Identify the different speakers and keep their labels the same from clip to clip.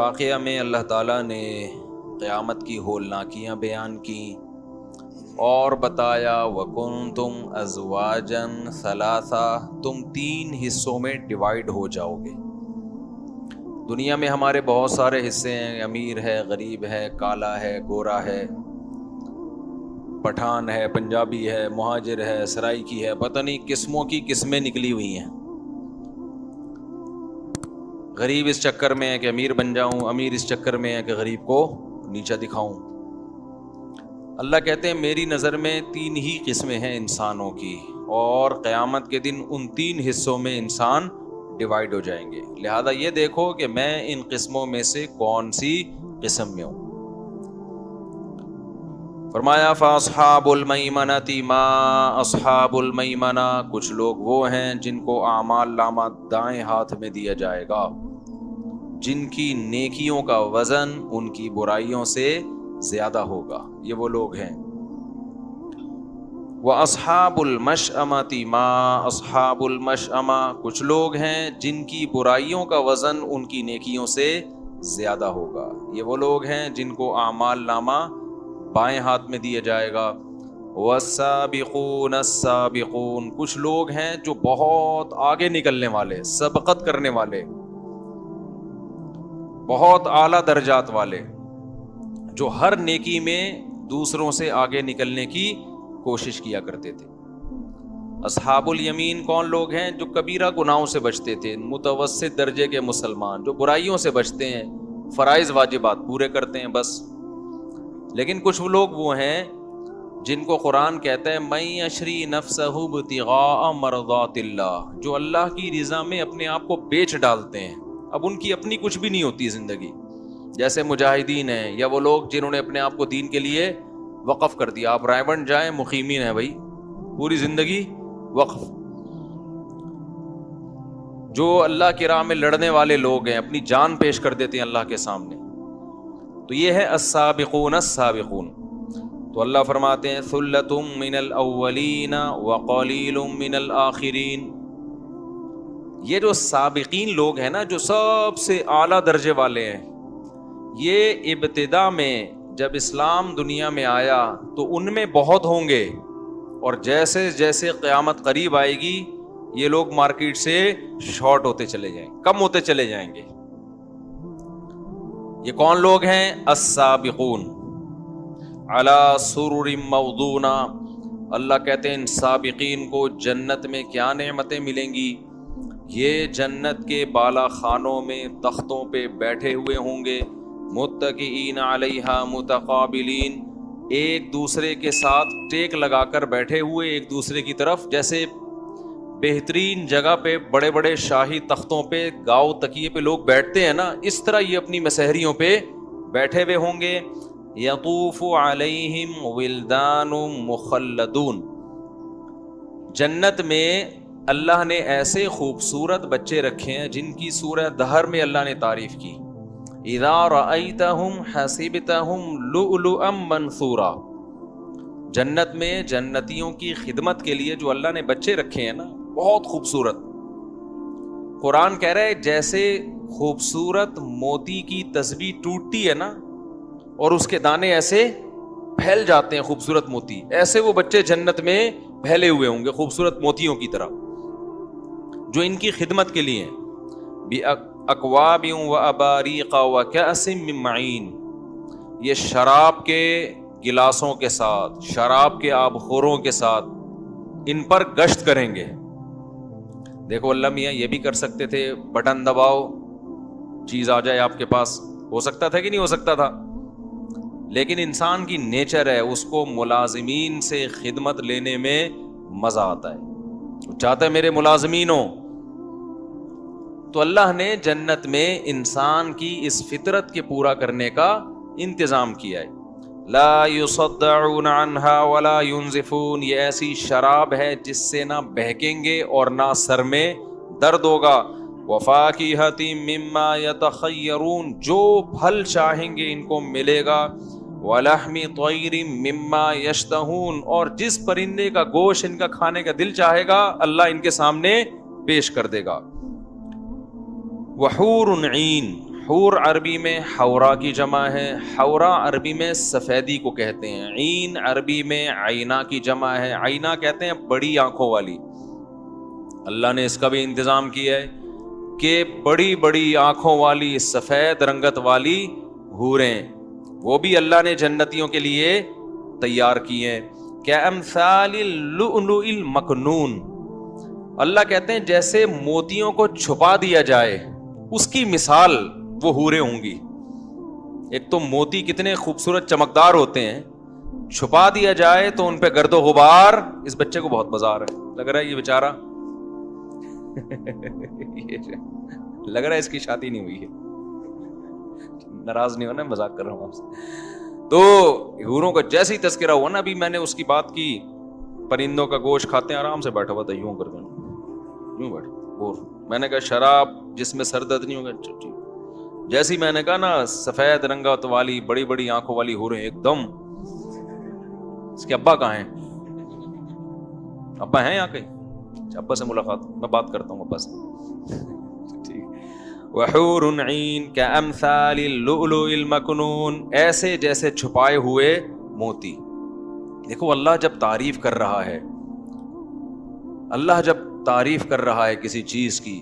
Speaker 1: واقعہ میں اللہ تعالیٰ نے قیامت کی ہولناکیاں بیان کی اور بتایا وَكُنْتُمْ أَزْوَاجًا ثَلَاثًا، تم 3 حصوں میں ڈیوائیڈ ہو جاؤ گے۔ دنیا میں ہمارے بہت سارے حصے ہیں، امیر ہے، غریب ہے، کالا ہے، گورا ہے، پٹھان ہے، پنجابی ہے، مہاجر ہے، سرائیکی ہے، پتہ نہیں قسموں کی قسمیں نکلی ہوئی ہیں۔ غریب اس چکر میں ہے کہ امیر بن جاؤں، امیر اس چکر میں ہے کہ غریب کو نیچا دکھاؤں۔ اللہ کہتے ہیں میری نظر میں 3 ہی قسمیں ہیں انسانوں کی، اور قیامت کے دن ان 3 حصوں میں انسان ڈیوائیڈ ہو جائیں گے۔ لہذا یہ دیکھو کہ میں ان قسموں میں سے کون سی قسم میں ہوں۔ فرمایا فَأَصْحَابُ الْمَيْمَنَةِ مَا أَصْحَابُ الْمَيْمَنَةِ، کچھ لوگ وہ ہیں جن کو اعمال نامہ دائیں ہاتھ میں دیا جائے گا، جن کی نیکیوں کا وزن ان کی برائیوں سے زیادہ ہوگا، یہ وہ لوگ ہیں۔ وَأَصْحَابُ الْمَشْأَمَةِ مَا أَصْحَابُ الْمَشْأَمَةِ، کچھ لوگ ہیں جن کی برائیوں کا وزن ان کی نیکیوں سے زیادہ ہوگا، یہ وہ لوگ ہیں جن کو اعمال نامہ بائیں ہاتھ میں دیا جائے گا۔ وَالسَّابِقُونَ السَّابِقُونَ، کچھ لوگ ہیں جو بہت آگے نکلنے والے، سبقت کرنے والے، بہت اعلیٰ درجات والے، جو ہر نیکی میں دوسروں سے آگے نکلنے کی کوشش کیا کرتے تھے۔ اصحاب الیمین کون لوگ ہیں؟ جو کبیرہ گناہوں سے بچتے تھے، متوسط درجے کے مسلمان، جو برائیوں سے بچتے ہیں، فرائض واجبات پورے کرتے ہیں بس۔ لیکن کچھ لوگ وہ ہیں جن کو قرآن کہتا ہے مَن یشری نفسہ ابتغاء مرضات اللہ، جو اللہ کی رضا میں اپنے آپ کو بیچ ڈالتے ہیں، اب ان کی اپنی کچھ بھی نہیں ہوتی زندگی، جیسے مجاہدین ہیں یا وہ لوگ جنہوں نے اپنے آپ کو دین کے لیے وقف کر دیا۔ آپ رائے بنٹ جائیں، مقیمین ہیں بھائی، پوری زندگی وقف۔ جو اللہ کی راہ میں لڑنے والے لوگ ہیں، اپنی جان پیش کر دیتے ہیں اللہ کے سامنے، تو یہ ہے السابقون السابقون۔ تو اللہ فرماتے ہیں ثلۃ من الاولین وقلیل من الآخرین، یہ جو سابقین لوگ ہیں نا، جو سب سے اعلیٰ درجے والے ہیں، یہ ابتدا میں جب اسلام دنیا میں آیا تو ان میں بہت ہوں گے، اور جیسے جیسے قیامت قریب آئے گی یہ لوگ مارکیٹ سے شارٹ ہوتے چلے جائیں، کم ہوتے چلے جائیں گے۔ یہ کون لوگ ہیں؟ السابقون علی سرر موضونہ، اللہ کہتے ہیں ان سابقین کو جنت میں کیا نعمتیں ملیں گی؟ یہ جنت کے بالا خانوں میں تختوں پہ بیٹھے ہوئے ہوں گے، متکئین علیہا متقابلین، ایک دوسرے کے ساتھ ٹیک لگا کر بیٹھے ہوئے ایک دوسرے کی طرف، جیسے بہترین جگہ پہ بڑے بڑے شاہی تختوں پہ گاؤ تکیے پہ لوگ بیٹھتے ہیں نا، اس طرح یہ اپنی مسہریوں پہ بیٹھے ہوئے ہوں گے۔ یطوف علیہم ولدان مخلدون، جنت میں اللہ نے ایسے خوبصورت بچے رکھے ہیں جن کی سورہ دہر میں اللہ نے تعریف کی، اذا رأیتہم حسبتہم لؤلؤا منثورا، جنت میں جنتیوں کی خدمت کے لیے جو اللہ نے بچے رکھے ہیں نا، بہت خوبصورت۔ قرآن کہہ رہا ہے جیسے خوبصورت موتی کی تسبیح ٹوٹتی ہے نا، اور اس کے دانے ایسے پھیل جاتے ہیں، خوبصورت موتی، ایسے وہ بچے جنت میں پھیلے ہوئے ہوں گے خوبصورت موتیوں کی طرح، جو ان کی خدمت کے لیے بِأَكْوَابٍ وَأَبَارِيقَ وَكَأْسٍ مِّن مَّعِينٍ، یہ شراب کے گلاسوں کے ساتھ، شراب کے آبخوروں کے ساتھ ان پر گشت کریں گے۔ دیکھو اللہ میاں یہ بھی کر سکتے تھے، بٹن دباؤ چیز آ جائے آپ کے پاس، ہو سکتا تھا کہ نہیں ہو سکتا تھا؟ لیکن انسان کی نیچر ہے، اس کو ملازمین سے خدمت لینے میں مزہ آتا ہے، وہ چاہتا ہے میرے ملازمین ہوں۔ تو اللہ نے جنت میں انسان کی اس فطرت کے پورا کرنے کا انتظام کیا ہے۔ لا يصدعون عنها ولا ينزفون، یہ ایسی شراب ہے جس سے نہ بہکیں گے اور نہ سر میں درد ہوگا۔ وفاکہۃ مما یتخیرون، جو پھل چاہیں گے ان کو ملے گا۔ ولحم طیر مما یشتہون، اور جس پرندے کا گوشت ان کا کھانے کا دل چاہے گا اللہ ان کے سامنے پیش کر دے گا۔ وحور عین، حور عربی میں حورا کی جمع ہے، حورا عربی میں سفیدی کو کہتے ہیں، عین عربی میں عینا کی جمع ہے، عینا کہتے ہیں بڑی آنکھوں والی۔ اللہ نے اس کا بھی انتظام کیا ہے کہ بڑی بڑی آنکھوں والی سفید رنگت والی حوریں وہ بھی اللہ نے جنتیوں کے لیے تیار کی ہیں، کامثال اللؤلؤ المکنون، اللہ کہتے ہیں جیسے موتیوں کو چھپا دیا جائے اس کی مثال وہ حوریں ہوں گی۔ ایک تو موتی کتنے خوبصورت چمکدار ہوتے ہیں، چھپا دیا جائے تو ان پہ گرد و غبار۔ اس بچے کو بہت بازار ہے، لگ رہا ہے یہ بیچارہ لگ رہا ہے اس کی شادی نہیں ہوئی ہے، ناراض نہیں ہونا، مذاق کر رہا ہوں آپ سے۔ تو حوروں کا جیسے ہی تذکرہ ہوا نا، ابھی میں نے اس کی بات کی، پرندوں کا گوشت کھاتے ہیں، آرام سے بیٹھا ہوا تھا یوں کر کے، یوں بیٹھا اور میں نے کہا شراب جس میں سر درد نہیں ہوگا۔ جیسے ہی میں نے کہا نا سفید رنگت والی بڑی بڑی آنکھوں والی حوریں، ایک دم اس کے ابا کہاں ہیں؟ ابا ہیں یہاں کہیں؟ ابا سے ملاقات، میں بات کرتا ہوں ابا سے۔ وحور عین کامثال اللؤلؤ المکنون، ایسے جیسے چھپائے ہوئے موتی۔ دیکھو اللہ جب تعریف کر رہا ہے، اللہ جب تعریف کر رہا ہے کسی چیز کی،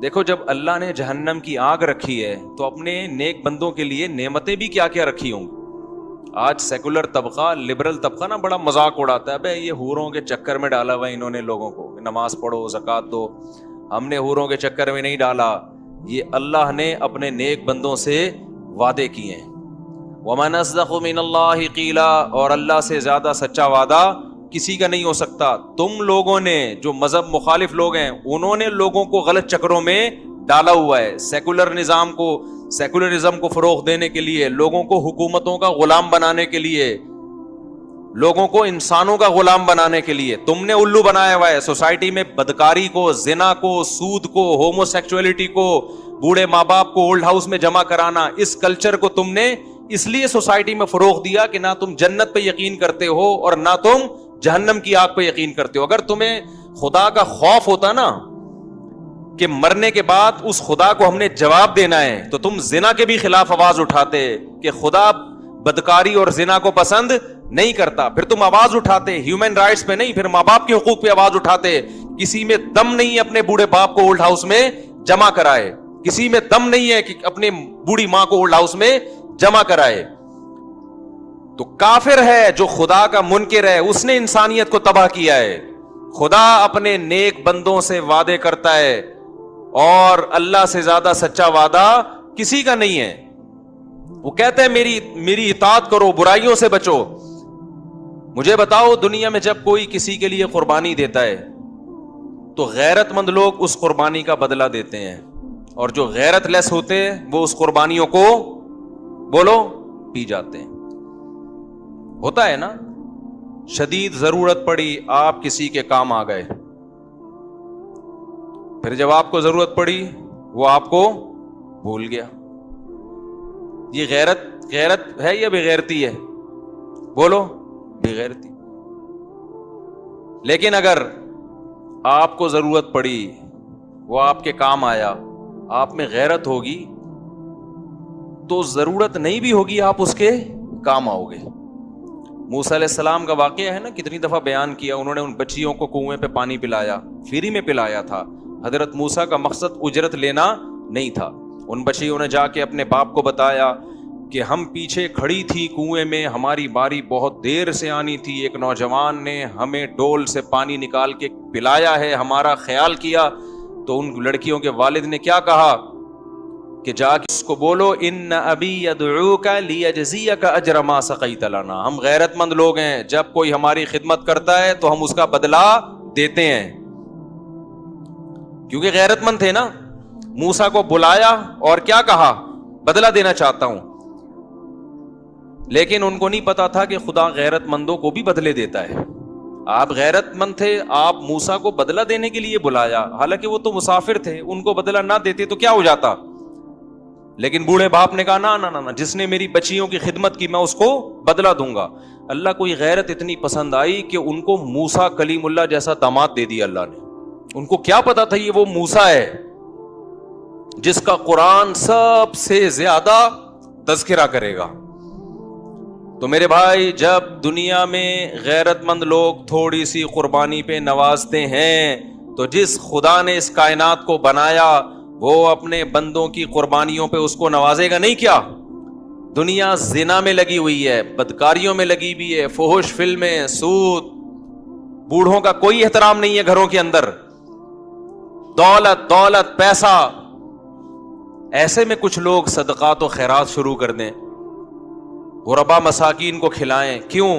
Speaker 1: دیکھو جب اللہ نے جہنم کی آگ رکھی ہے تو اپنے نیک بندوں کے لیے نعمتیں بھی کیا کیا رکھی ہوں گی۔ آج سیکولر طبقہ، لبرل طبقہ نا بڑا مذاق اڑاتا ہے، بھائی یہ حوروں کے چکر میں ڈالا ہوا انہوں نے لوگوں کو، نماز پڑھو زکوٰۃ دو۔ ہم نے حوروں کے چکر میں نہیں ڈالا، یہ اللہ نے اپنے نیک بندوں سے وعدے کیے ہیں۔ وَمَنْ أَصْدَقُ مِنَ اللَّهِ قِيلًا، اور اللہ سے زیادہ سچا وعدہ کسی کا نہیں ہو سکتا۔ تم لوگوں نے جو مذہب مخالف لوگ ہیں انہوں نے لوگوں کو غلط چکروں میں ڈالا ہوا ہے، سیکولر نظام کو، سیکولرزم کو فروغ دینے کے لیے، لوگوں کو حکومتوں کا غلام بنانے کے لیے، لوگوں کو انسانوں کا غلام بنانے کے لیے تم نے الو بنایا ہوا ہے۔ سوسائٹی میں بدکاری کو، زنا کو، سود کو، ہومو سیکچولیٹی کو، بوڑھے ماں باپ کو اولڈ ہاؤس میں جمع کرانا، اس کلچر کو تم نے اس لیے سوسائٹی میں فروغ دیا کہ نہ تم جنت پہ یقین کرتے ہو اور نہ تم جہنم کی آگ پہ یقین کرتے ہو۔ اگر تمہیں خدا کا خوف ہوتا نا کہ مرنے کے بعد اس خدا کو ہم نے جواب دینا ہے، تو تم زنا کے بھی خلاف آواز اٹھاتے کہ خدا بدکاری اور زنا کو پسند نہیں کرتا، پھر تم آواز اٹھاتے ہیومن رائٹس پہ نہیں، پھر ماں باپ کے حقوق پہ آواز اٹھاتے۔ کسی میں دم نہیں ہے اپنے بوڑھے باپ کو اولڈ ہاؤس میں جمع کرائے، کسی میں دم نہیں ہے کہ اپنے بوڑھی ماں کو اولڈ ہاؤس میں جمع کرائے۔ تو کافر ہے جو خدا کا منکر ہے، اس نے انسانیت کو تباہ کیا ہے۔ خدا اپنے نیک بندوں سے وعدے کرتا ہے اور اللہ سے زیادہ سچا وعدہ کسی کا نہیں ہے۔ وہ کہتے ہیں میری اطاعت کرو، برائیوں سے بچو۔ مجھے بتاؤ دنیا میں جب کوئی کسی کے لیے قربانی دیتا ہے تو غیرت مند لوگ اس قربانی کا بدلہ دیتے ہیں، اور جو غیرت لیس ہوتے ہیں وہ اس قربانیوں کو بولو پی جاتے ہیں۔ ہوتا ہے نا، شدید ضرورت پڑی، آپ کسی کے کام آ گئے، پھر جب آپ کو ضرورت پڑی وہ آپ کو بھول گیا۔ یہ غیرت ہے یا بغیرتی ہے؟ بولو بغیرتی۔ لیکن اگر آپ کو ضرورت پڑی، وہ آپ کے کام آیا، آپ میں غیرت ہوگی تو ضرورت نہیں بھی ہوگی آپ اس کے کام آؤ گے۔ موسیٰ علیہ السلام کا واقعہ ہے نا، کتنی دفعہ بیان کیا، انہوں نے ان بچیوں کو کنویں پہ پانی پلایا، فری میں پلایا تھا۔ حضرت موسیٰ کا مقصد اجرت لینا نہیں تھا۔ ان بچیوں نے جا کے اپنے باپ کو بتایا کہ ہم پیچھے کھڑی تھی کنویں میں، ہماری باری بہت دیر سے آنی تھی، ایک نوجوان نے ہمیں ڈول سے پانی نکال کے پلایا ہے، ہمارا خیال کیا۔ تو ان لڑکیوں کے والد نے کیا کہا کہ جا کے اس کو بولو ان ابی یدعوک لیجزیک اجر ما سقیت لنا، ہم غیرت مند لوگ ہیں، جب کوئی ہماری خدمت کرتا ہے تو ہم اس کا بدلہ دیتے ہیں، کیونکہ غیرت مند تھے نا۔ موسیٰ کو بلایا اور کیا کہا؟ بدلہ دینا چاہتا ہوں۔ لیکن ان کو نہیں پتا تھا کہ خدا غیرت مندوں کو بھی بدلے دیتا ہے۔ آپ غیرت مند تھے، آپ موسیٰ کو بدلہ دینے کے لیے بلایا، حالانکہ وہ تو مسافر تھے، ان کو بدلہ نہ دیتے تو کیا ہو جاتا۔ لیکن بوڑھے باپ نے کہا نہ، جس نے میری بچیوں کی خدمت کی میں اس کو بدلہ دوں گا۔ اللہ کو یہ غیرت اتنی پسند آئی کہ ان کو موسیٰ کلیم اللہ جیسا داماد دے دیا اللہ نے۔ ان کو کیا پتا تھا یہ وہ موسیٰ ہے، جس کا قرآن سب سے زیادہ تذکرہ کرے گا. تو میرے بھائی جب دنیا میں غیرت مند لوگ تھوڑی سی قربانی پہ نوازتے ہیں تو جس خدا نے اس کائنات کو بنایا وہ اپنے بندوں کی قربانیوں پہ اس کو نوازے گا نہیں کیا؟ دنیا زنا میں لگی ہوئی ہے, بدکاریوں میں لگی ہوئی ہے, فحش فلمیں, سود, بوڑھوں کا کوئی احترام نہیں ہے گھروں کے اندر, دولت پیسہ. ایسے میں کچھ لوگ صدقات و خیرات شروع کر دیں, غربا مساکین کو کھلائیں. کیوں؟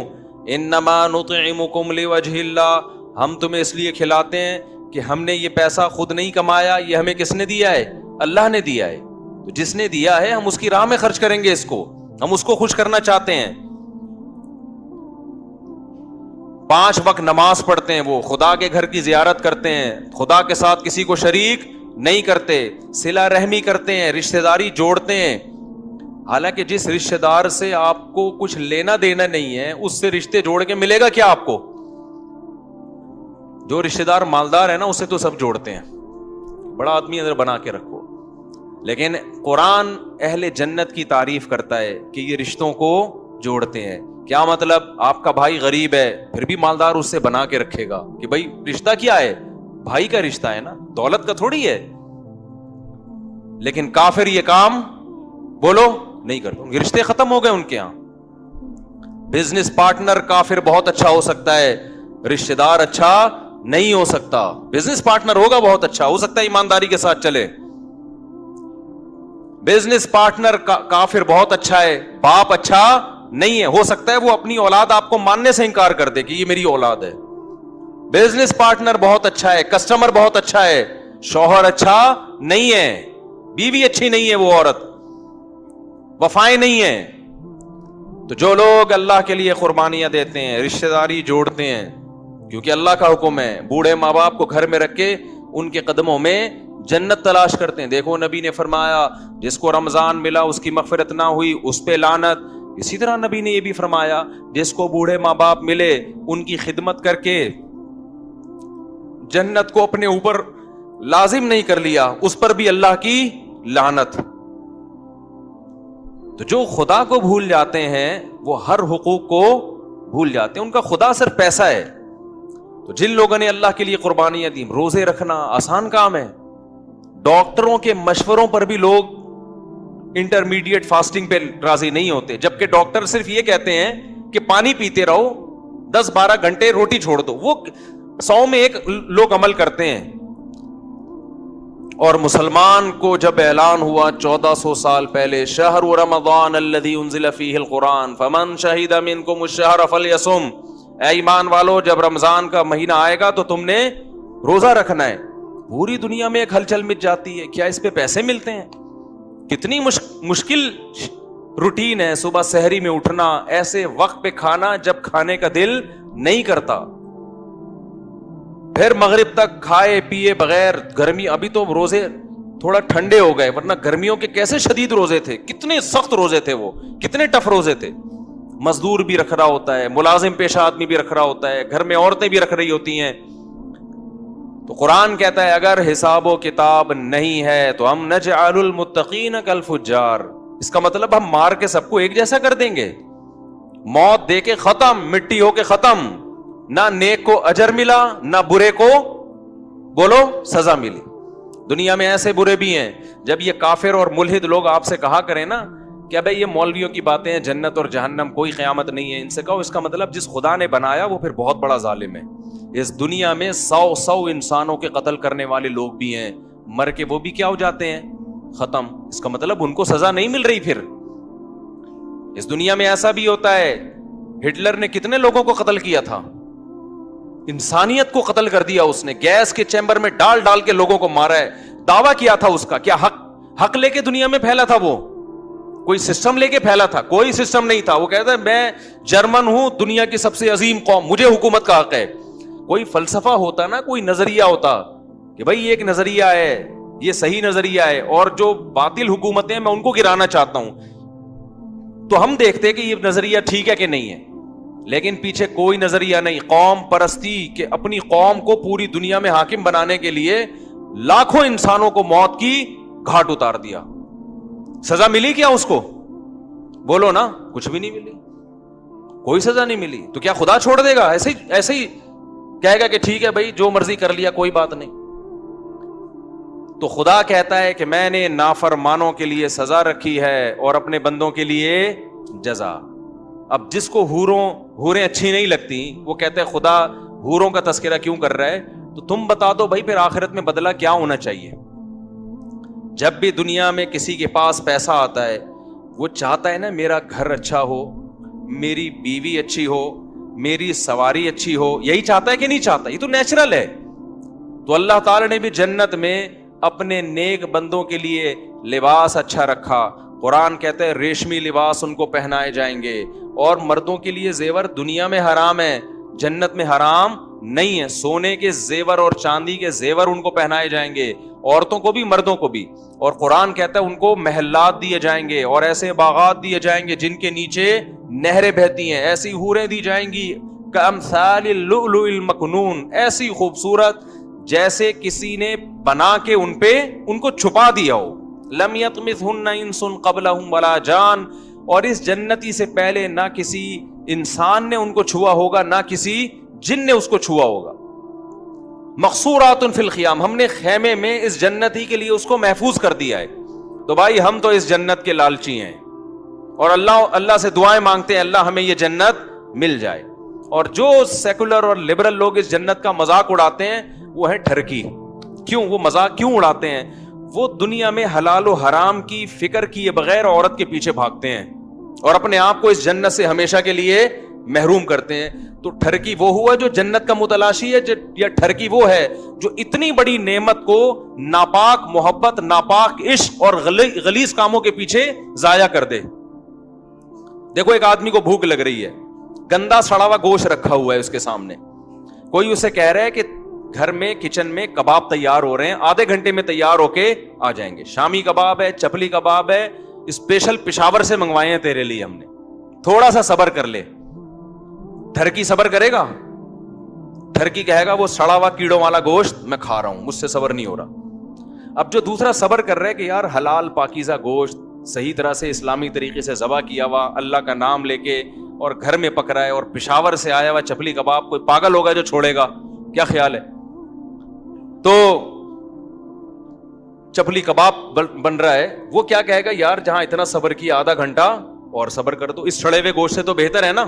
Speaker 1: انما نطعمکم لوجہ اللہ, ہم تمہیں اس لیے کھلاتے ہیں کہ ہم نے یہ پیسہ خود نہیں کمایا, یہ ہمیں کس نے دیا ہے؟ اللہ نے دیا ہے. تو جس نے دیا ہے ہم اس کی راہ میں خرچ کریں گے, اس کو ہم اس کو خوش کرنا چاہتے ہیں. 5 وقت نماز پڑھتے ہیں, وہ خدا کے گھر کی زیارت کرتے ہیں, خدا کے ساتھ کسی کو شریک نہیں کرتے, صلہ رحمی کرتے ہیں, رشتہ داری جوڑتے ہیں. حالانکہ جس رشتہ دار سے آپ کو کچھ لینا دینا نہیں ہے اس سے رشتے جوڑ کے ملے گا کیا آپ کو؟ جو رشتہ دار مالدار ہے نا اسے تو سب جوڑتے ہیں, بڑا آدمی اندر بنا کے رکھو. لیکن قرآن اہل جنت کی تعریف کرتا ہے کہ یہ رشتوں کو جوڑتے ہیں. کیا مطلب؟ آپ کا بھائی غریب ہے پھر بھی مالدار اس سے بنا کے رکھے گا کہ بھائی رشتہ کیا ہے؟ بھائی کا رشتہ ہے نا, دولت کا تھوڑی ہے. لیکن کافر یہ کام بولو نہیں کرتے, ان کے رشتے ختم ہو گئے ان کے یہاں. بزنس پارٹنر کافر بہت اچھا ہو سکتا ہے, رشتہ دار اچھا نہیں ہو سکتا. بزنس پارٹنر ہوگا بہت اچھا, ہو سکتا ہے ایمانداری کے ساتھ چلے. بزنس پارٹنر کافر بہت اچھا ہے, باپ اچھا نہیں ہے, ہو سکتا ہے وہ اپنی اولاد آپ کو ماننے سے انکار کر دے کہ یہ میری اولاد ہے. بزنس پارٹنر بہت اچھا ہے, کسٹمر بہت اچھا ہے, شوہر اچھا نہیں ہے, بیوی اچھی نہیں ہے, وہ عورت وفائیں نہیں ہے. تو جو لوگ اللہ کے لیے قربانیاں دیتے ہیں, رشتہ داری جوڑتے ہیں, کیونکہ اللہ کا حکم ہے, بوڑھے ماں باپ کو گھر میں رکھ کے ان کے قدموں میں جنت تلاش کرتے ہیں. دیکھو نبی نے فرمایا جس کو رمضان ملا اس کی مغفرت نہ ہوئی اس پہ لعنت. اسی طرح نبی نے یہ بھی فرمایا جس کو بوڑھے ماں باپ ملے ان کی خدمت کر کے جنت کو اپنے اوپر لازم نہیں کر لیا اس پر بھی اللہ کی لعنت. تو جو خدا کو بھول جاتے ہیں وہ ہر حقوق کو بھول جاتے ہیں, ان کا خدا صرف پیسہ ہے. تو جن لوگوں نے اللہ کے لیے قربانیاں دی, روزے رکھنا آسان کام ہے, ڈاکٹروں کے مشوروں پر بھی لوگ انٹرمیڈیٹ فاسٹنگ پہ راضی نہیں ہوتے, جبکہ ڈاکٹر صرف یہ کہتے ہیں کہ پانی پیتے رہو, 10-12 گھنٹے روٹی چھوڑ دو. وہ 100 میں 1 لوگ عمل کرتے ہیں. اور مسلمان کو جب اعلان ہوا 1400 سال پہلے, شہر رمضان الذی انزل فیہ القرآن فمن شہد منکم الشہر فلیصم, اے ایمان والو جب رمضان کا مہینہ آئے گا تو تم نے روزہ رکھنا ہے. پوری دنیا میں ایک ہلچل مچ جاتی ہے, کیا اس پہ پیسے ملتے ہیں؟ کتنی مشکل روٹین ہے, صبح سحری میں اٹھنا, ایسے وقت پہ کھانا جب کھانے کا دل نہیں کرتا, پھر مغرب تک کھائے پیے بغیر. گرمی ابھی تو روزے تھوڑا ٹھنڈے ہو گئے, ورنہ گرمیوں کے کیسے شدید روزے تھے, کتنے سخت روزے تھے, وہ کتنے ٹف روزے تھے. مزدور بھی رکھ رہا ہوتا ہے, ملازم پیشہ آدمی بھی رکھ رہا ہوتا ہے, گھر میں عورتیں بھی رکھ رہی ہوتی ہیں. تو قرآن کہتا ہے اگر حساب و کتاب نہیں ہے تو ہم نجعل المتقین کالفجار, اس کا مطلب ہم مار کے سب کو ایک جیسا کر دیں گے, موت دے کے ختم, مٹی ہو کے ختم, نہ نیک کو اجر ملا نہ برے کو بولو سزا ملی. دنیا میں ایسے برے بھی ہیں, جب یہ کافر اور ملحد لوگ آپ سے کہا کریں نا کہ بھائی یہ مولویوں کی باتیں ہیں, جنت اور جہنم کوئی قیامت نہیں ہے, ان سے کہو اس کا مطلب جس خدا نے بنایا وہ پھر بہت بڑا ظالم ہے. اس دنیا میں 100 انسانوں کے قتل کرنے والے لوگ بھی ہیں, مر کے وہ بھی کیا ہو جاتے ہیں, ختم. اس کا مطلب ان کو سزا نہیں مل رہی. پھر اس دنیا میں ایسا بھی ہوتا ہے, ہٹلر نے کتنے لوگوں کو قتل کیا تھا, انسانیت کو قتل کر دیا اس نے, گیس کے چیمبر میں ڈال کے لوگوں کو مارا ہے. دعویٰ کیا تھا اس کا, کیا حق لے کے دنیا میں پھیلا تھا, وہ کوئی سسٹم لے کے پھیلا تھا؟ کوئی سسٹم نہیں تھا. وہ کہتا ہے میں جرمن ہوں, دنیا کی سب سے عظیم قوم, مجھے حکومت کا حق ہے. کوئی فلسفہ ہوتا نا, کوئی نظریہ ہوتا کہ بھائی یہ ایک نظریہ ہے, یہ صحیح نظریہ ہے, اور جو باطل حکومتیں میں ان کو گرانا چاہتا ہوں, تو ہم دیکھتے کہ یہ نظریہ ٹھیک ہے کہ نہیں ہے. لیکن پیچھے کوئی نظریہ نہیں, قوم پرستی, کہ اپنی قوم کو پوری دنیا میں حاکم بنانے کے لیے لاکھوں انسانوں کو موت کی گھاٹ اتار دیا. سزا ملی کیا اس کو؟ بولو نا, کچھ بھی نہیں ملی, کوئی سزا نہیں ملی. تو کیا خدا چھوڑ دے گا؟ ایسے ہی کہے گا کہ ٹھیک ہے بھائی جو مرضی کر لیا کوئی بات نہیں. تو خدا کہتا ہے کہ میں نے نافرمانوں کے لیے سزا رکھی ہے اور اپنے بندوں کے لیے جزا. اب جس کو حوریں اچھی نہیں لگتی وہ کہتے ہیں خدا حوروں کا تذکرہ کیوں کر رہا ہے؟ تو تم بتا دو بھائی پھر آخرت میں بدلہ کیا ہونا چاہیے؟ جب بھی دنیا میں کسی کے پاس پیسہ آتا ہے وہ چاہتا ہے نا میرا گھر اچھا ہو, میری بیوی اچھی ہو, میری سواری اچھی ہو. یہی چاہتا ہے کہ نہیں چاہتا؟ یہ تو نیچرل ہے. تو اللہ تعالی نے بھی جنت میں اپنے نیک بندوں کے لیے لباس اچھا رکھا. قرآن کہتا ہے ریشمی لباس ان کو پہنائے جائیں گے. اور مردوں کے لیے زیور دنیا میں حرام ہے, جنت میں حرام نہیں ہے. سونے کے زیور اور چاندی کے زیور ان کو پہنائے جائیں گے, عورتوں کو بھی مردوں کو بھی. اور قرآن کہتا ہے ان کو محلات دیے جائیں گے اور ایسے باغات دیے جائیں گے جن کے نیچے نہریں بہتی ہیں. ایسی حوریں دی جائیں گی کامثال اللؤلؤ المکنون, ایسی خوبصورت جیسے کسی نے بنا کے ان کو چھپا دیا ہو. لم یطمثہن انس قبلہم ولا جان, اور اس جنتی سے پہلے نہ کسی انسان نے ان کو چھوا ہوگا نہ کسی جن نے اس کو چھوا ہوگا. مقصورات فی الخیام, ہم نے خیمے میں اس جنتی کے لیے اس کو محفوظ کر دیا ہے. تو بھائی ہم تو اس جنت کے لالچی ہیں اور اللہ سے دعائیں مانگتے ہیں اللہ ہمیں یہ جنت مل جائے. اور جو سیکولر اور لبرل لوگ اس جنت کا مذاق اڑاتے ہیں وہ ہے ٹھرکی. کیوں وہ مذاق کیوں اڑاتے ہیں؟ وہ دنیا میں حلال و حرام کی فکر کیے بغیر عورت کے پیچھے بھاگتے ہیں اور اپنے آپ کو اس جنت سے ہمیشہ کے لیے محروم کرتے ہیں. تو ٹھرکی وہ ہوا جو جنت کا متلاشی ہے, یا ٹھرکی وہ ہے جو اتنی بڑی نعمت کو ناپاک محبت, ناپاک عشق اور غلیظ کاموں کے پیچھے ضائع کر دے. دیکھو ایک آدمی کو بھوک لگ رہی ہے, گندا سڑا ہوا گوشت رکھا ہوا ہے اس کے سامنے, کوئی اسے کہہ رہا ہے کہ گھر میں کچن میں کباب تیار ہو رہے ہیں, آدھے گھنٹے میں تیار ہو کے آ جائیں گے. شامی کباب ہے, چپلی کباب ہے, اسپیشل پشاور سے منگوائے ہیں تیرے لیے ہم نے, تھوڑا سا صبر کر لے. ٹھرکی صبر کرے گا؟ ٹھرکی کہے گا وہ سڑا ہوا کیڑوں والا گوشت میں کھا رہا ہوں, مجھ سے صبر نہیں ہو رہا. اب جو دوسرا صبر کر رہا ہے کہ یار حلال پاکیزہ گوشت صحیح طرح سے اسلامی طریقے سے ذبح کیا ہوا, اللہ کا نام لے کے اور گھر میں پک رہا ہے, اور پشاور سے آیا ہوا چپلی کباب, کوئی پاگل ہوگا جو چھوڑے گا؟ کیا خیال ہے؟ تو چپلی کباب بن رہا ہے, وہ کیا کہے گا یار جہاں اتنا صبر کیا آدھا گھنٹہ اور صبر کر دو, اس سڑے ہوئے گوشت سے تو بہتر ہے نا.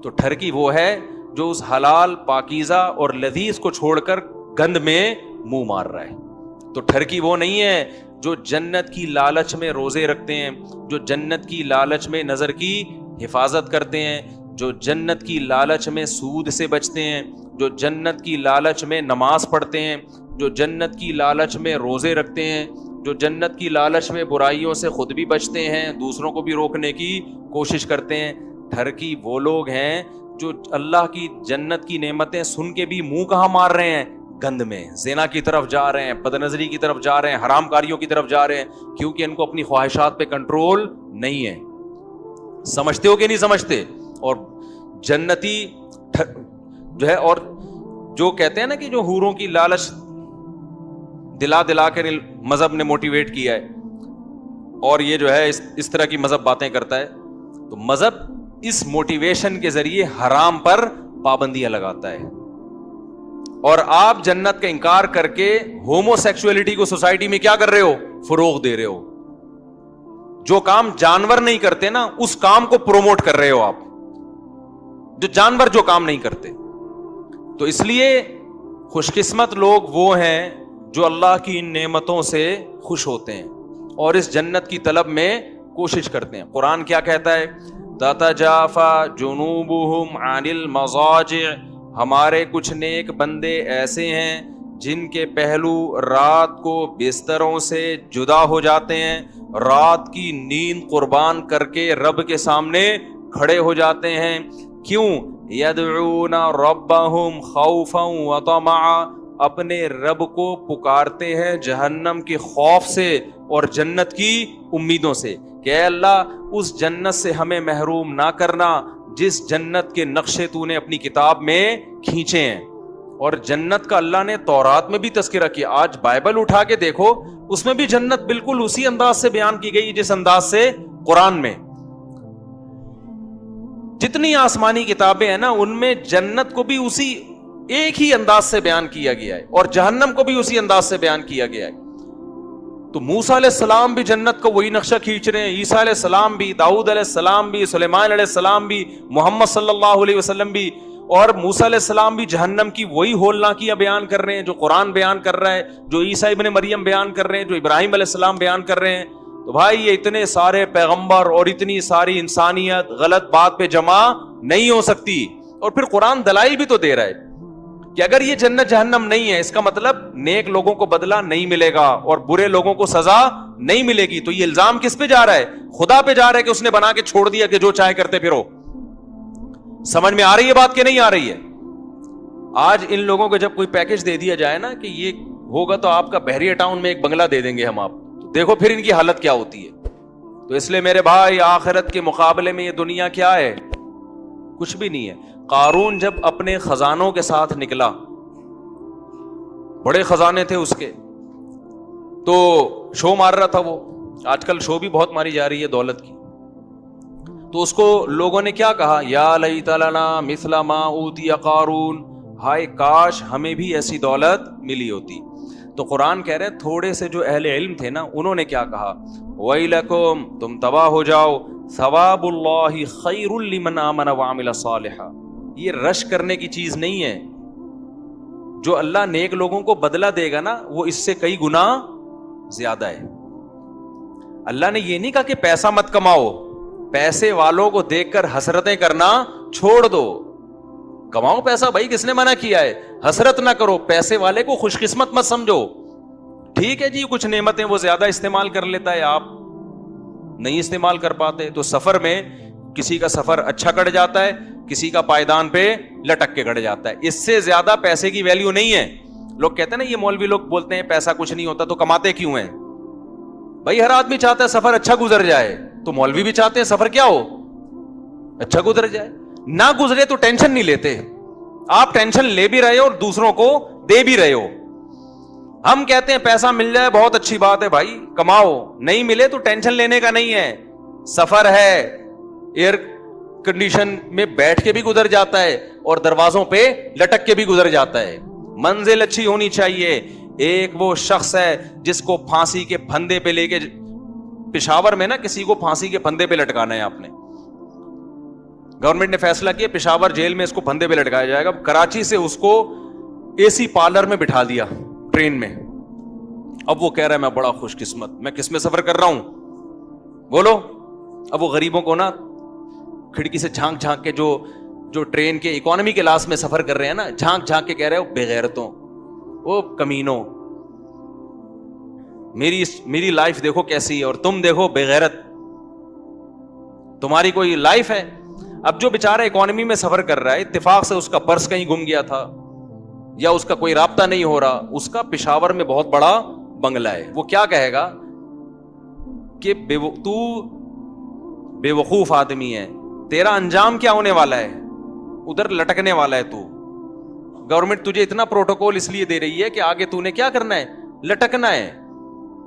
Speaker 1: تو ٹھرکی وہ ہے جو اس حلال پاکیزہ اور لذیذ کو چھوڑ کر گند میں منہ مار رہا ہے. تو ٹھرکی وہ نہیں ہے جو جنت کی لالچ میں روزے رکھتے ہیں, جو جنت کی لالچ میں نظر کی حفاظت کرتے ہیں, جو جنت کی لالچ میں سود سے بچتے ہیں, جو جنت کی لالچ میں نماز پڑھتے ہیں, جو جنت کی لالچ میں روزے رکھتے ہیں, جو جنت کی لالچ میں برائیوں سے خود بھی بچتے ہیں, دوسروں کو بھی روکنے کی کوشش کرتے ہیں. ٹھرکی وہ لوگ ہیں جو اللہ کی جنت کی نعمتیں سن کے بھی منہ کہاں مار رہے ہیں؟ گند میں, زنا کی طرف جا رہے ہیں, بدنظری کی طرف جا رہے ہیں, حرام کاریوں کی طرف جا رہے ہیں, کیونکہ ان کو اپنی خواہشات پہ کنٹرول نہیں ہے. سمجھتے ہو کہ نہیں سمجھتے؟ اور جنتی جو ہے, اور جو کہتے ہیں نا کہ جو حوروں کی لالچ دلا کے مذہب نے موٹیویٹ کیا ہے, اور یہ جو ہے اس طرح کی مذہب باتیں کرتا ہے, تو مذہب اس موٹیویشن کے ذریعے حرام پر پابندیاں لگاتا ہے. اور آپ جنت کا انکار کر کے ہومو سیکسولیٹی کو سوسائٹی میں کیا کر رہے ہو؟ فروغ دے رہے ہو. جو کام جانور نہیں کرتے نا اس کام کو پروموٹ کر رہے ہو آپ, جو جانور جو کام نہیں کرتے. تو اس لیے خوش قسمت لوگ وہ ہیں جو اللہ کی ان نعمتوں سے خوش ہوتے ہیں اور اس جنت کی طلب میں کوشش کرتے ہیں. قرآن کیا کہتا ہے؟ تتجافا جنوبہم عن المضاجع, ہمارے کچھ نیک بندے ایسے ہیں جن کے پہلو رات کو بستروں سے جدا ہو جاتے ہیں, رات کی نیند قربان کر کے رب کے سامنے کھڑے ہو جاتے ہیں. کیوں؟ یدعون ربہم خوفا وطمعا, اپنے رب کو پکارتے ہیں جہنم کے خوف سے اور جنت کی امیدوں سے کہ اے اللہ اس جنت سے ہمیں محروم نہ کرنا جس جنت کے نقشے تو نے اپنی کتاب میں کھینچے ہیں. اور جنت کا اللہ نے تورات میں بھی تذکرہ کیا. آج بائبل اٹھا کے دیکھو, اس میں بھی جنت بالکل اسی انداز سے بیان کی گئی جس انداز سے قرآن میں. جتنی آسمانی کتابیں ہیں نا, ان میں جنت کو بھی اسی ایک ہی انداز سے بیان کیا گیا ہے, اور جہنم کو بھی اسی انداز سے بیان کیا گیا ہے. تو موسیٰ علیہ السلام بھی جنت کو وہی نقشہ کھینچ رہے ہیں, عیسیٰ علیہ السلام بھی, داؤد علیہ السلام بھی, سلیمان علیہ السلام بھی, محمد صلی اللہ علیہ وسلم بھی, اور موسیٰ علیہ السلام بھی جہنم کی وہی ہولناکیاں بیان کر رہے ہیں جو قرآن بیان کر رہا ہے, جو عیسیٰ ابن مریم بیان کر رہے ہیں, جو ابراہیم علیہ السلام بیان کر رہے ہیں. تو بھائی یہ اتنے سارے پیغمبر اور اتنی ساری انسانیت غلط بات پہ جمع نہیں ہو سکتی. اور پھر قرآن دلائل بھی تو دے رہا ہے کہ اگر یہ جنت جہنم نہیں ہے, اس کا مطلب نیک لوگوں کو بدلہ نہیں ملے گا اور برے لوگوں کو سزا نہیں ملے گی. تو یہ الزام کس پہ جا رہا ہے؟ خدا پہ جا رہا ہے کہ اس نے بنا کے چھوڑ دیا کہ جو چاہے کرتے پھرو. سمجھ میں آ رہی ہے بات کہ نہیں آ رہی ہے؟ آج ان لوگوں کو جب کوئی پیکج دے دیا جائے نا کہ یہ ہوگا تو آپ کا بحریہ ٹاؤن میں ایک بنگلہ دے دیں گے ہم آپ, تو دیکھو پھر ان کی حالت کیا ہوتی ہے. تو اس لیے میرے بھائی, آخرت کے مقابلے میں یہ دنیا کیا ہے؟ کچھ بھی نہیں ہے. قارون جب اپنے خزانوں کے ساتھ نکلا, بڑے خزانے تھے اس کے, تو شو مار رہا تھا وہ. آج کل شو بھی بہت ماری جا رہی ہے دولت کی. تو اس کو لوگوں نے کیا کہا؟ یا لیت لنا مثل ما اوتی قارون, ہائے کاش ہمیں بھی ایسی دولت ملی ہوتی. تو قرآن کہہ رہے تھوڑے سے جو اہل علم تھے نا, انہوں نے کیا کہا؟ ویلکم, تم تباہ ہو جاؤ, ثواب اللہ خیر لمن آمن وعمل صالحا. یہ رش کرنے کی چیز نہیں ہے. جو اللہ نیک لوگوں کو بدلہ دے گا نا, وہ اس سے کئی گنا زیادہ ہے. اللہ نے یہ نہیں کہا کہ پیسہ مت کماؤ, پیسے والوں کو دیکھ کر حسرتیں کرنا چھوڑ دو. کماؤ پیسہ بھائی, کس نے منع کیا ہے؟ حسرت نہ کرو, پیسے والے کو خوش قسمت مت سمجھو. ٹھیک ہے جی, کچھ نعمتیں وہ زیادہ استعمال کر لیتا ہے, آپ نہیں استعمال کر پاتے. تو سفر میں کسی کا سفر اچھا کٹ جاتا ہے, کسی کا پائیدان پہ لٹک کے کٹ جاتا ہے. اس سے زیادہ پیسے کی ویلیو نہیں ہے. لوگ کہتے ہیں نا, یہ مولوی لوگ بولتے ہیں پیسہ کچھ نہیں ہوتا, تو کماتے کیوں ہیں؟ بھائی ہر آدمی چاہتا ہے سفر اچھا گزر جائے, تو مولوی بھی چاہتے ہیں سفر کیا ہو, اچھا گزر جائے. نہ گزرے تو ٹینشن نہیں لیتے. آپ ٹینشن لے بھی رہے ہو اور دوسروں کو دے بھی رہے ہو. ہم کہتے ہیں پیسہ مل جائے بہت اچھی بات ہے بھائی, کماؤ, نہیں ملے تو ٹینشن لینے کا نہیں ہے. سفر ہے, ایئر کنڈیشن میں بیٹھ کے بھی گزر جاتا ہے اور دروازوں پہ لٹک کے بھی گزر جاتا ہے. منزل اچھی ہونی چاہیے. ایک وہ شخص ہے جس کو پھانسی کے پھندے پہ لے کے, پشاور میں نا کسی کو پھانسی کے پھندے پہ لٹکانا ہے آپ نے, گورنمنٹ نے فیصلہ کیا پشاور جیل میں اس کو پھندے پہ لٹکایا جائے گا. کراچی سے اس کو اے سی پارلر میں بٹھا دیا ٹرین میں. اب وہ کہہ رہا ہے میں بڑا خوش قسمت, میں کس میں سفر کر رہا ہوں بولو. اب وہ غریبوں کو نا کھڑکی سے جھانک جھانک کے, جو ٹرین کے اکانومی کلاس میں سفر کر رہے ہیں نا, جھانک جھانک کے کہہ رہے ہو بے غیرتوں, وہ کمینوں, میری لائف دیکھو کیسی ہے اور تم دیکھو بے غیرت, تمہاری کوئی لائف ہے؟ اب جو بیچارہ اکانومی میں سفر کر رہا ہے, اتفاق سے اس کا پرس کہیں گم گیا تھا یا اس کا کوئی رابطہ نہیں ہو رہا, اس کا پشاور میں بہت بڑا بنگلہ ہے, وہ کیا کہے گا کہ تو بے وقوف آدمی ہے, تیرا انجام کیا ہونے والا ہے, ادھر لٹکنے والا ہے تو. گورنمنٹ تجھے اتنا پروٹوکول اس لیے دے رہی ہے کہ آگے تو نے کیا کرنا ہے, لٹکنا ہے.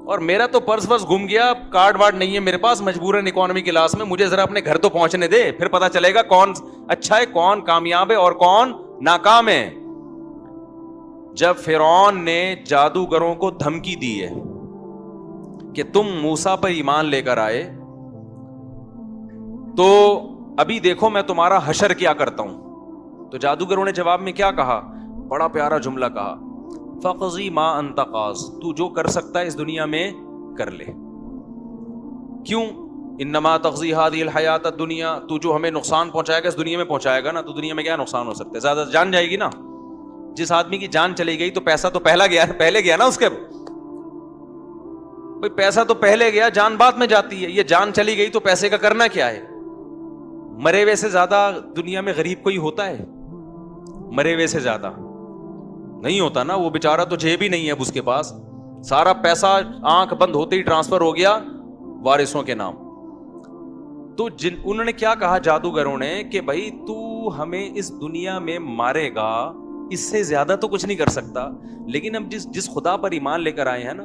Speaker 1: اور میرا تو پرس ورس گم گیا, کارڈ وارڈ نہیں ہے میرے پاس, مجبوراً اکانومی کلاس میں, مجھے ذرا اپنے گھر تو پہنچنے دے, پھر پتا چلے گا کون اچھا ہے, کون کامیاب ہے اور کون ناکام ہے. جب فرعون نے جادوگروں کو دھمکی دی ہے کہ تم موسیٰ پر ایمان لے کر آئے تو ابھی دیکھو میں تمہارا حشر کیا کرتا ہوں, تو جادوگروں نے جواب میں کیا کہا؟ بڑا پیارا جملہ کہا, فَقْضِ مَا أَنْتَ قَاضٍ, تو جو کر سکتا ہے اس دنیا میں کر لے. کیوں؟ انما تقضی هذه الحیات الدنیا, تو جو ہمیں نقصان پہنچائے گا اس دنیا میں پہنچائے گا نا, تو دنیا میں کیا نقصان ہو سکتا ہے؟ زیادہ جان جائے گی نا. جس آدمی کی جان چلی گئی تو پیسہ تو پہلے گیا نا اس کے, بھئی پیسہ تو پہلے گیا, جان بعد میں جاتی ہے. یہ جان چلی گئی تو پیسے کا کرنا کیا ہے؟ مرے ہوئے سے زیادہ دنیا میں غریب کوئی ہوتا ہے؟ مرے ہوئے سے زیادہ نہیں ہوتا نا. وہ بیچارہ تو جیب ہی نہیں ہے اب اس کے پاس, سارا پیسہ آنکھ بند ہوتے ہی ٹرانسفر ہو گیا وارثوں کے نام. تو انہوں نے کیا کہا جادوگروں نے کہ بھائی تو ہمیں اس دنیا میں مارے گا اس سے زیادہ تو کچھ نہیں کر سکتا، لیکن ہم جس خدا پر ایمان لے کر آئے ہیں نا،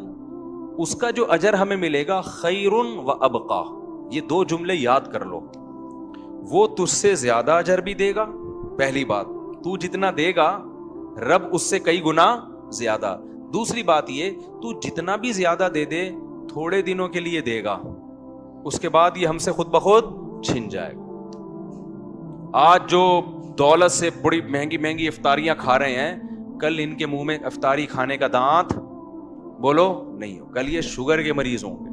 Speaker 1: اس کا جو اجر ہمیں ملے گا خیر و ابقا، یہ دو جملے یاد کر لو. وہ تجھ سے زیادہ اجر بھی دے گا، پہلی بات، تو جتنا دے گا رب اس سے کئی گنا زیادہ. دوسری بات یہ، تو جتنا بھی زیادہ دے دے تھوڑے دنوں کے لیے دے گا، اس کے بعد یہ ہم سے خود بخود چھن جائے گا. آج جو دولت سے بڑی مہنگی مہنگی افطاریاں کھا رہے ہیں، کل ان کے منہ میں افطاری کھانے کا دانت بولو نہیں ہو، کل یہ شوگر کے مریض ہوں گے.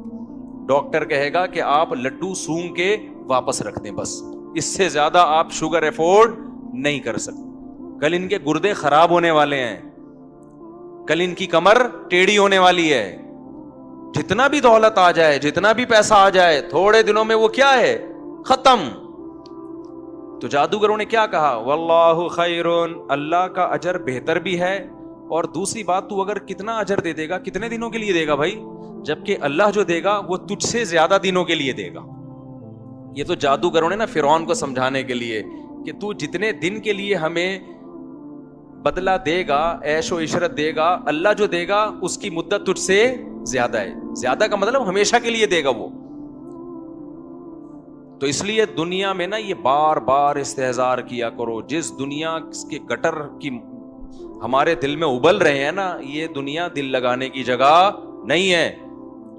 Speaker 1: ڈاکٹر کہے گا کہ آپ لڈو سونگ کے واپس رکھ دیں، بس اس سے زیادہ آپ شوگر افورڈ نہیں کر سکتے. کل ان کے گردے خراب ہونے والے ہیں، کل ان کی کمر ٹیڑھی ہونے والی ہے. جتنا بھی دولت آ جائے، جتنا بھی پیسہ آ جائے، تھوڑے دنوں میں وہ کیا ہے، ختم. تو جادوگروں نے کیا کہا، واللہ خیرون، اللہ کا اجر بہتر بھی ہے. اور دوسری بات، تو اگر کتنا اجر دے دے گا، کتنے دنوں کے لیے دے گا بھائی، جبکہ اللہ جو دے گا وہ تجھ سے زیادہ دنوں کے لیے دے گا. یہ تو جادوگروں نے نا فرعون کو سمجھانے کے لیے کہ تو جتنے دن کے لیے ہمیں بدلہ دے گا، عیش و عشرت دے گا، اللہ جو دے گا اس کی مدت تجھ سے زیادہ ہے. زیادہ کا مطلب ہمیشہ کے لیے دے گا وہ. تو اس لیے دنیا میں نا یہ بار بار استحضار کیا کرو، جس دنیا کے گٹر کی ہمارے دل میں ابل رہے ہیں نا، یہ دنیا دل لگانے کی جگہ نہیں ہے.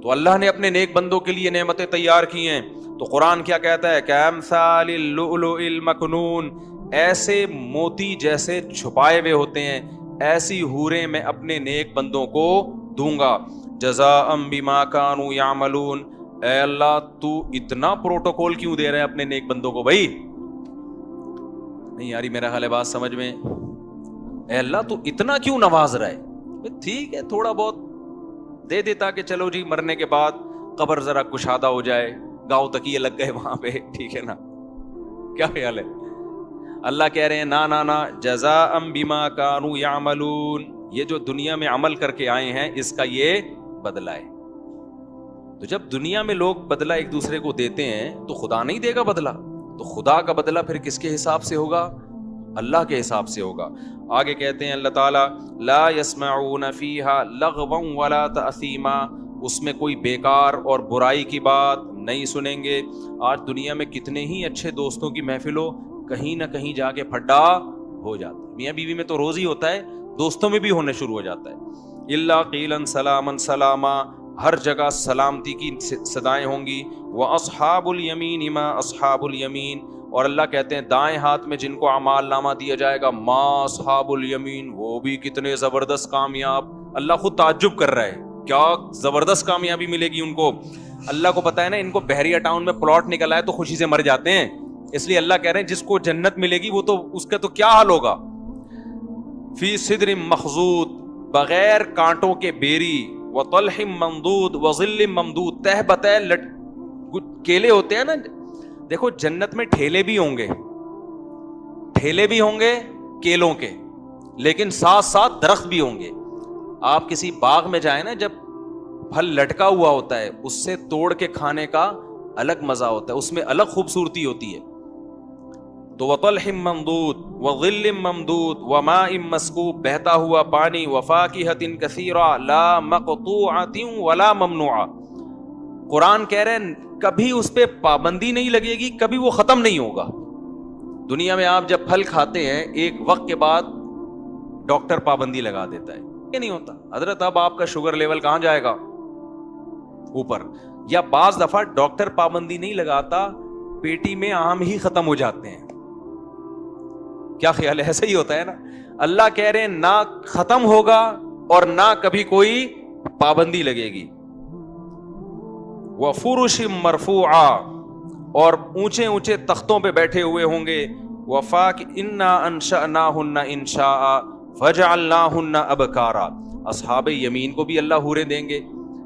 Speaker 1: تو اللہ نے اپنے نیک بندوں کے لیے نعمتیں تیار کی ہیں. تو قرآن کیا کہتا ہے، کامثال اللؤلؤ المکنون، ایسے موتی جیسے چھپائے ہوئے ہوتے ہیں، ایسی حوریں میں اپنے نیک بندوں کو دوں گا. جزاء بما كانوا يعملون، اے اللہ تو اتنا پروٹوکول کیوں دے رہے ہیں اپنے نیک بندوں کو؟ بھائی نہیں یاری، میرا خیال ہے بات سمجھ میں. اے اللہ تو اتنا کیوں نواز رہا ہے؟ ٹھیک ہے تھوڑا بہت دے دیتا کہ چلو جی مرنے کے بعد قبر ذرا کشادہ ہو جائے، گاؤں تکیے لگ گئے وہاں پہ، ٹھیک ہے نا، کیا خیال ہے؟ اللہ کہہ رہے ہیں نا نا نا، جزاء بما كانوا يعملون، یہ جو دنیا میں عمل کر کے آئے ہیں اس کا یہ بدلہ ہے. تو جب دنیا میں لوگ بدلہ ایک دوسرے کو دیتے ہیں تو خدا نہیں دے گا بدلہ؟ تو خدا کا بدلہ پھر کس کے حساب سے ہوگا؟ اللہ کے حساب سے ہوگا. آگے کہتے ہیں اللہ تعالیٰ، لا يسمعون فیہا لغوا ولا تأثیما، اس میں کوئی بیکار اور برائی کی بات نہیں سنیں گے. آج دنیا میں کتنے ہی اچھے دوستوں کی محفل ہو، کہیں نہ کہیں جا کے پھڈا ہو جاتا ہے. میاں بیوی میں تو روز ہی ہوتا ہے، دوستوں میں بھی ہونے شروع ہو جاتا ہے. الا قیلا سلاما سلاما، ہر جگہ سلامتی کی صدائیں ہوں گی. واصحاب الیمین ما اصحاب الیمین، اور اللہ کہتے ہیں دائیں ہاتھ میں جن کو اعمال نامہ دیا جائے گا، ما اصحاب الیمین، وہ بھی کتنے زبردست کامیاب. اللہ خود تعجب کر رہا ہے، کیا زبردست کامیابی ملے گی ان کو. اللہ کو پتا ہے نا ان کو بحریہ ٹاؤن میں پلاٹ نکل آئے تو خوشی سے مر جاتے ہیں، اس لیے اللہ کہہ رہے ہیں جس کو جنت ملے گی وہ تو اس کا تو کیا حال ہوگا. فی صدر مخضود، بغیر کانٹوں کے بیری، وطلح ممدود وظل ممدود، تہ بتہ کیلے ہوتے ہیں نا. دیکھو جنت میں ٹھیلے بھی ہوں گے کیلوں کے، لیکن ساتھ ساتھ درخت بھی ہوں گے. آپ کسی باغ میں جائیں نا، جب پھل لٹکا ہوا ہوتا ہے اس سے توڑ کے کھانے کا الگ مزہ ہوتا ہے، اس میں الگ خوبصورتی ہوتی ہے. تو وطلح ممدود وظل ممدود وماء مسکوب، بہتا ہوا پانی، وفاکہۃ کثیرہ لا مقطوعۃ ولا ممنوعہ. قرآن کہہ رہے ہیں کبھی اس پہ پابندی نہیں لگے گی، کبھی وہ ختم نہیں ہوگا. دنیا میں آپ جب پھل کھاتے ہیں ایک وقت کے بعد ڈاکٹر پابندی لگا دیتا ہے، یہ نہیں ہوتا حضرت اب آپ کا شوگر لیول کہاں جائے گا؟ اوپر. یا بعض دفعہ ڈاکٹر پابندی نہیں لگاتا، پیٹی میں آم ہی ختم ہو جاتے ہیں. کیا خیال ہے؟ ایسا ہی ہوتا ہے نا. اللہ کہہ رہے ہیں نہ ختم ہوگا اور نہ کبھی کوئی پابندی لگے گی. وفرش مرفوعہ، اور اونچے اونچے تختوں پہ بیٹھے ہوئے ہوں گے. وفاک انا انشأناہن انشاء فجعلناہن ابکارا، اصحاب یمین کو بھی اللہ حوریں دیں گے،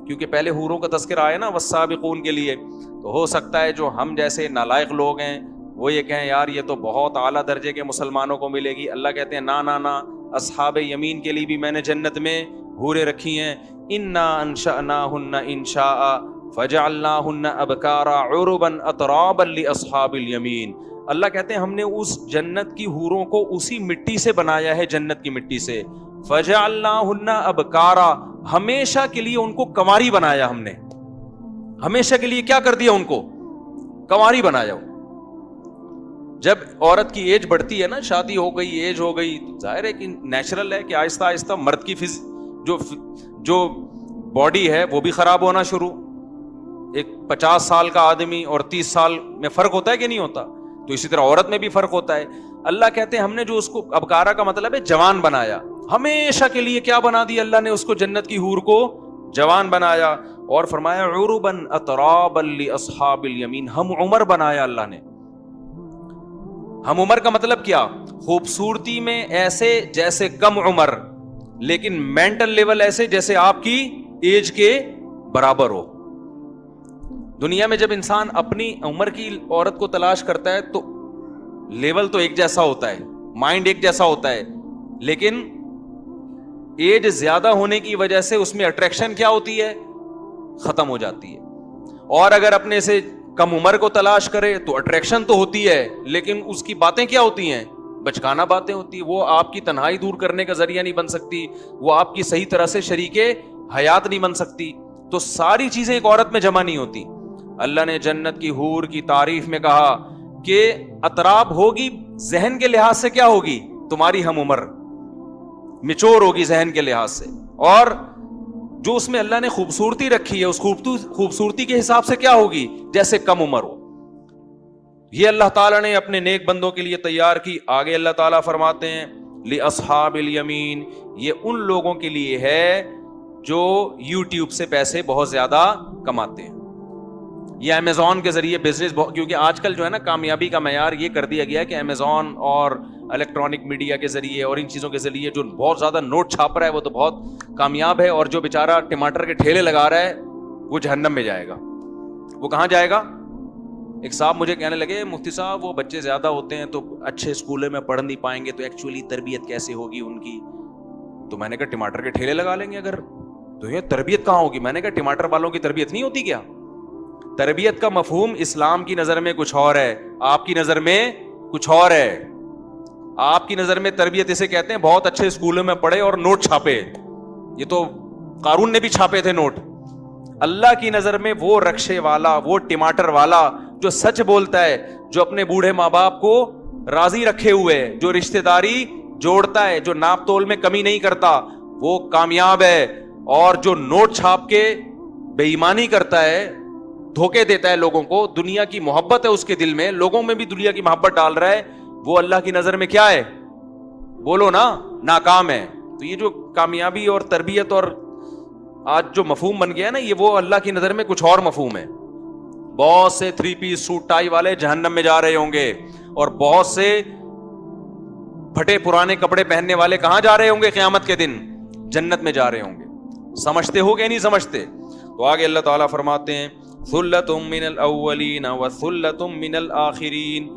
Speaker 1: کیونکہ پہلے حوروں کا تذکرہ آیا نا والسابقون کے لیے. تو ہو سکتا ہے جو ہم جیسے نالائق لوگ ہیں وہ یہ کہیں یار یہ تو بہت اعلیٰ درجے کے مسلمانوں کو ملے گی. اللہ کہتے ہیں نا نا نا، اصحاب یمین کے لیے بھی میں نے جنت میں حوریں رکھی ہیں. انا انشأناہن انشاء فجعلناہن ابکارا عربا اترابا لاصحاب الیمین. اللہ کہتے ہیں ہم نے اس جنت کی حوروں کو اسی مٹی سے بنایا ہے, جنت کی مٹی سے. فجعلناہن ابکارا, ہمیشہ کے لیے ان کو کنواری بنایا ہم نے, ہمیشہ کے لیے کیا کر دیا ان کو, کنواری بنایا. جب عورت کی ایج بڑھتی ہے نا, شادی ہو گئی, ایج ہو گئی, ظاہر ہے کہ نیچرل ہے کہ آہستہ آہستہ مرد کی جو باڈی ہے وہ بھی خراب ہونا شروع. ایک 50 سال کا آدمی اور 30 سال میں فرق ہوتا ہے کہ نہیں ہوتا, تو اسی طرح عورت میں بھی فرق ہوتا ہے. اللہ کہتے ہیں ہم نے جو اس کو, ابکارا کا مطلب ہے جوان بنایا, ہمیشہ کے لیے کیا بنا دیا اللہ نے اس کو, جنت کی حور کو جوان بنایا. اور فرمایا عربا اترابا لاصحاب الیمین, ہم عمر بنایا اللہ نے. ہم عمر کا مطلب کیا, خوبصورتی میں ایسے جیسے کم عمر, لیکن مینٹل لیول ایسے جیسے آپ کی ایج کے برابر ہو. دنیا میں جب انسان اپنی عمر کی عورت کو تلاش کرتا ہے تو لیول تو ایک جیسا ہوتا ہے, مائنڈ ایک جیسا ہوتا ہے, لیکن ایج زیادہ ہونے کی وجہ سے اس میں اٹریکشن کیا ہوتی ہے, ختم ہو جاتی ہے. اور اگر اپنے سے کم عمر کو تلاش کرے تو اٹریکشن تو ہوتی ہے, لیکن اس کی باتیں کیا ہوتی ہیں, بچکانہ باتیں ہوتی ہیں. وہ آپ کی تنہائی دور کرنے کا ذریعہ نہیں بن سکتی, وہ آپ کی صحیح طرح سے شریک حیات نہیں بن سکتی. تو ساری چیزیں ایک عورت میں جمع نہیں ہوتی. اللہ نے جنت کی حور کی تعریف میں کہا کہ اطراب ہوگی, ذہن کے لحاظ سے کیا ہوگی, تمہاری ہم عمر, میچور ہوگی ذہن کے لحاظ سے. اور جو اس میں اللہ نے خوبصورتی رکھی ہے, اس خوبصورتی کے حساب سے کیا ہوگی, جیسے کم عمر ہو. یہ اللہ تعالیٰ نے اپنے نیک بندوں کے لیے تیار کی. آگے اللہ تعالیٰ فرماتے ہیں لاصحاب الیمین, یہ ان لوگوں کے لیے ہے جو یوٹیوب سے پیسے بہت زیادہ کماتے ہیں. یہ امیزون کے ذریعے بزنس, کیونکہ آج کل جو ہے نا کامیابی کا معیار یہ کر دیا گیا ہے کہ امیزون اور الیکٹرانک میڈیا کے ذریعے اور ان چیزوں کے ذریعے جو بہت زیادہ نوٹ چھاپ رہا ہے وہ تو بہت کامیاب ہے, اور جو بیچارہ ٹماٹر کے ٹھیلے لگا رہا ہے وہ جہنم میں جائے گا. وہ کہاں جائے گا؟ ایک صاحب مجھے کہنے لگے, مفتی صاحب وہ بچے زیادہ ہوتے ہیں تو اچھے اسکولوں میں پڑھ نہیں پائیں گے, تو ایکچولی تربیت کیسے ہوگی ان کی؟ تو میں نے کہا ٹماٹر کے ٹھیلے لگا لیں گے اگر, تو یہ تربیت کہاں ہوگی؟ میں نے کہا ٹماٹر والوں کی تربیت نہیں ہوتی کیا؟ تربیت کا مفہوم اسلام کی نظر میں کچھ اور ہے, آپ کی نظر میں کچھ اور ہے. آپ کی نظر میں تربیت اسے کہتے ہیں بہت اچھے اسکولوں میں پڑھے اور نوٹ چھاپے, یہ تو قارون نے بھی چھاپے تھے نوٹ. اللہ کی نظر میں وہ رکشے والا, وہ ٹماٹر والا جو سچ بولتا ہے, جو اپنے بوڑھے ماں باپ کو راضی رکھے ہوئے, جو رشتہ داری جوڑتا ہے, جو ناپ تول میں کمی نہیں کرتا, وہ کامیاب ہے. اور جو نوٹ چھاپ کے بے ایمانی کرتا ہے, دھوکے دیتا ہے لوگوں کو, دنیا کی محبت ہے اس کے دل میں, لوگوں میں بھی دنیا کی محبت ڈال رہا ہے, وہ اللہ کی نظر میں کیا ہے؟ بولو نا, ناکام ہے. تو یہ جو کامیابی اور تربیت اور آج جو مفہوم بن گیا ہے نا, یہ وہ اللہ کی نظر میں کچھ اور مفہوم ہے. بہت سے 3 پیس سوٹ ٹائی والے جہنم میں جا رہے ہوں گے, اور بہت سے پھٹے پرانے کپڑے پہننے والے کہاں جا رہے ہوں گے قیامت کے دن؟ جنت میں جا رہے ہوں گے. سمجھتے ہو کہ نہیں سمجھتے؟ تو آگے اللہ تعالیٰ فرماتے ہیں ثلۃ من الاولین وثلۃ من الاخرین.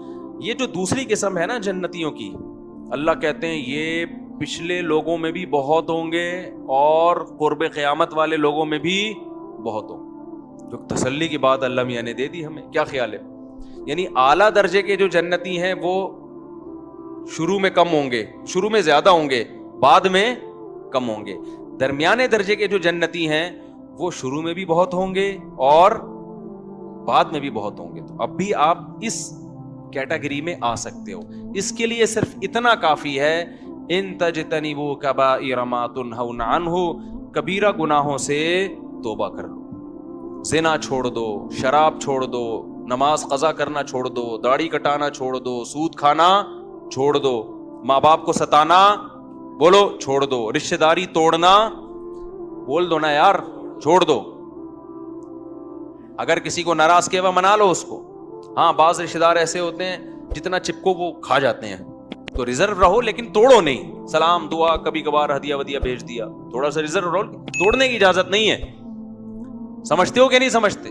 Speaker 1: یہ جو دوسری قسم ہے نا جنتیوں کی, اللہ کہتے ہیں یہ پچھلے لوگوں میں بھی بہت ہوں گے اور قرب قیامت والے لوگوں میں بھی بہت ہوں. جو تسلی کی بات اللہ میاں نے دے دی ہمیں, کیا خیال ہے؟ یعنی اعلیٰ درجے کے جو جنتی ہیں وہ شروع میں کم ہوں گے, شروع میں زیادہ ہوں گے, بعد میں کم ہوں گے. درمیانے درجے کے جو جنتی ہیں وہ شروع میں بھی بہت ہوں گے اور بعد میں بھی بہت ہوں گے. تو اب بھی آپ اس کیٹیگری میں آ سکتے ہو. اس کے لیے صرف اتنا کافی ہے, ان تجتنبوا کبائر ما تنہون عنہ, کبیرہ گناہوں سے توبہ کر لو, زنا چھوڑ دو, شراب چھوڑ دو, نماز قضا کرنا چھوڑ دو, داڑھی کٹانا چھوڑ دو, سود کھانا چھوڑ دو, ماں باپ کو ستانا بولو چھوڑ دو, رشتہ داری توڑنا بول دو نا یار چھوڑ دو. اگر کسی کو ناراض کیا ہوا منا لو اس کو. ہاں بعض رشتہ دار ایسے ہوتے ہیں جتنا چپکو وہ کھا جاتے ہیں, تو ریزرو رہو لیکن توڑو نہیں. سلام دعا کبھی کبھار ہدیہ ودیہ بھیج دیا, تھوڑا سا ریزرو رہو, توڑنے کی اجازت نہیں ہے. سمجھتے ہو کہ نہیں سمجھتے؟